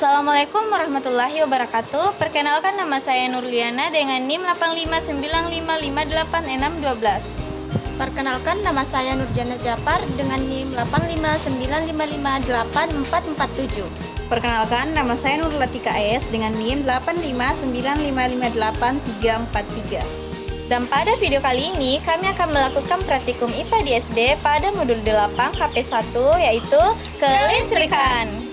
Assalamualaikum warahmatullahi wabarakatuh. Perkenalkan, nama saya Nurliana dengan NIM 85955586612. Perkenalkan, nama saya Nurjana Japar dengan NIM 85955584447. Perkenalkan, nama saya Nurlatika AS dengan NIM 859555833. Dan pada video kali ini kami akan melakukan praktikum IPA di SD pada modul 8 KP1, yaitu kelistrikan.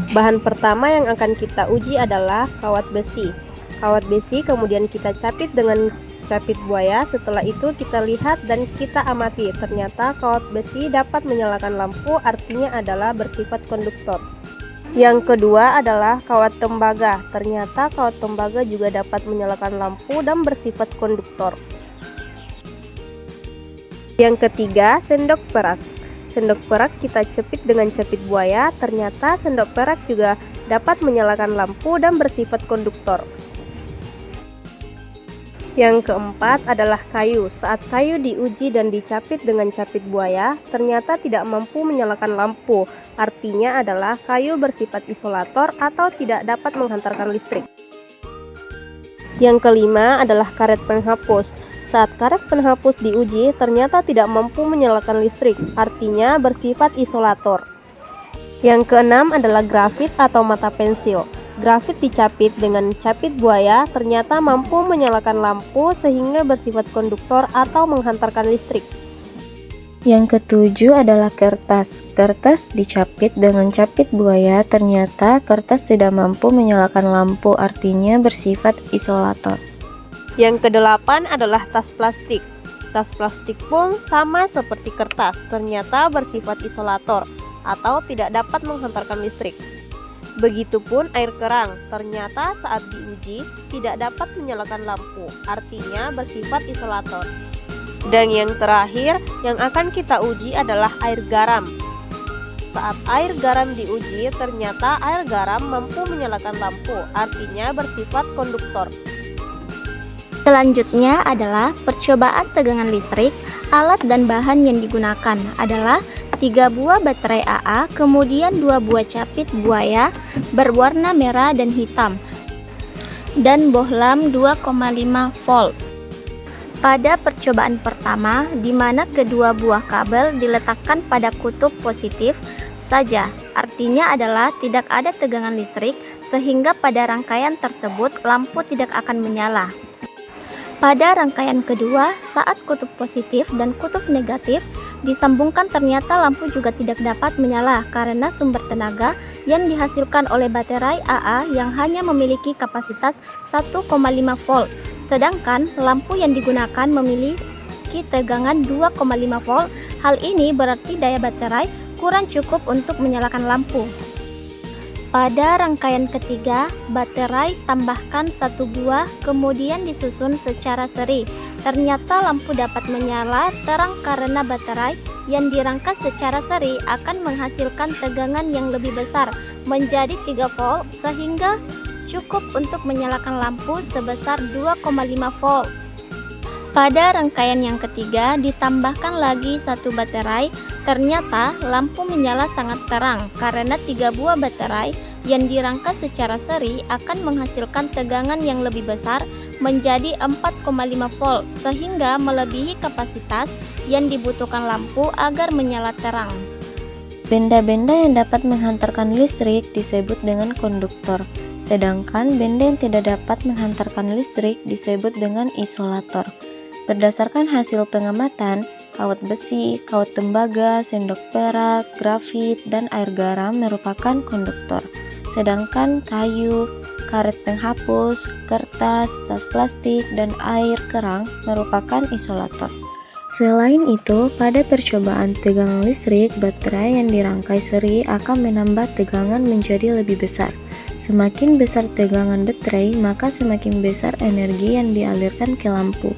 Bahan pertama yang akan kita uji adalah kawat besi. Kawat besi kemudian kita capit dengan capit buaya. Setelah itu kita lihat dan kita amati. Ternyata kawat besi dapat menyalakan lampu, artinya adalah bersifat konduktor. Yang kedua adalah kawat tembaga. Ternyata kawat tembaga juga dapat menyalakan lampu dan bersifat konduktor. Yang ketiga, sendok perak. Sendok perak kita cepit dengan capit buaya. Ternyata sendok perak juga dapat menyalakan lampu dan bersifat konduktor. Yang keempat adalah kayu. Saat kayu diuji dan dicapit dengan capit buaya, ternyata tidak mampu menyalakan lampu. Artinya adalah kayu bersifat isolator atau tidak dapat menghantarkan listrik. Yang kelima adalah karet penghapus. Saat karet penghapus diuji, ternyata tidak mampu menyalakan listrik, artinya bersifat isolator. Yang keenam adalah grafit atau mata pensil. Grafit dicapit dengan capit buaya, ternyata mampu menyalakan lampu sehingga bersifat konduktor atau menghantarkan listrik. Yang ketujuh adalah kertas. Kertas dicapit dengan capit buaya, ternyata kertas tidak mampu menyalakan lampu, artinya bersifat isolator. Yang kedelapan adalah tas plastik. Tas plastik pun sama seperti kertas, ternyata bersifat isolator atau tidak dapat menghantarkan listrik. Begitupun air kerang, ternyata saat diuji tidak dapat menyalakan lampu, artinya bersifat isolator. Dan yang terakhir yang akan kita uji adalah air garam. Saat air garam diuji, ternyata air garam mampu menyalakan lampu, artinya bersifat konduktor. Selanjutnya adalah percobaan tegangan listrik. Alat dan bahan yang digunakan adalah 3 buah baterai AA, kemudian 2 buah capit buaya berwarna merah dan hitam, dan bohlam 2,5 volt. Pada percobaan pertama, di mana kedua buah kabel diletakkan pada kutub positif saja, artinya adalah tidak ada tegangan listrik, sehingga pada rangkaian tersebut lampu tidak akan menyala. Pada rangkaian kedua, saat kutub positif dan kutub negatif disambungkan, ternyata lampu juga tidak dapat menyala karena sumber tenaga yang dihasilkan oleh baterai AA yang hanya memiliki kapasitas 1,5 volt, sedangkan lampu yang digunakan memiliki tegangan 2,5 volt. Hal ini berarti daya baterai kurang cukup untuk menyalakan lampu. Pada rangkaian ketiga, baterai tambahkan 1 buah, kemudian disusun secara seri. Ternyata lampu dapat menyala terang karena baterai yang dirangkai secara seri akan menghasilkan tegangan yang lebih besar, menjadi 3 volt, sehingga cukup untuk menyalakan lampu sebesar 2,5 volt. Pada rangkaian yang ketiga, ditambahkan lagi 1 baterai. Ternyata lampu menyala sangat terang karena 3 buah baterai yang dirangkai secara seri akan menghasilkan tegangan yang lebih besar, menjadi 4,5 volt, sehingga melebihi kapasitas yang dibutuhkan lampu agar menyala terang. Benda-benda yang dapat menghantarkan listrik disebut dengan konduktor, sedangkan benda yang tidak dapat menghantarkan listrik disebut dengan isolator. Berdasarkan hasil pengamatan, kawat besi, kawat tembaga, sendok perak, grafit, dan air garam merupakan konduktor. Sedangkan kayu, karet penghapus, kertas, tas plastik, dan air kerang merupakan isolator. Selain itu, pada percobaan tegangan listrik, baterai yang dirangkai seri akan menambah tegangan menjadi lebih besar. Semakin besar tegangan baterai, maka semakin besar energi yang dialirkan ke lampu.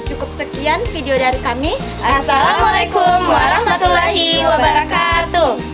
Cukup sekian video dari kami. Assalamualaikum warahmatullahi wabarakatuh.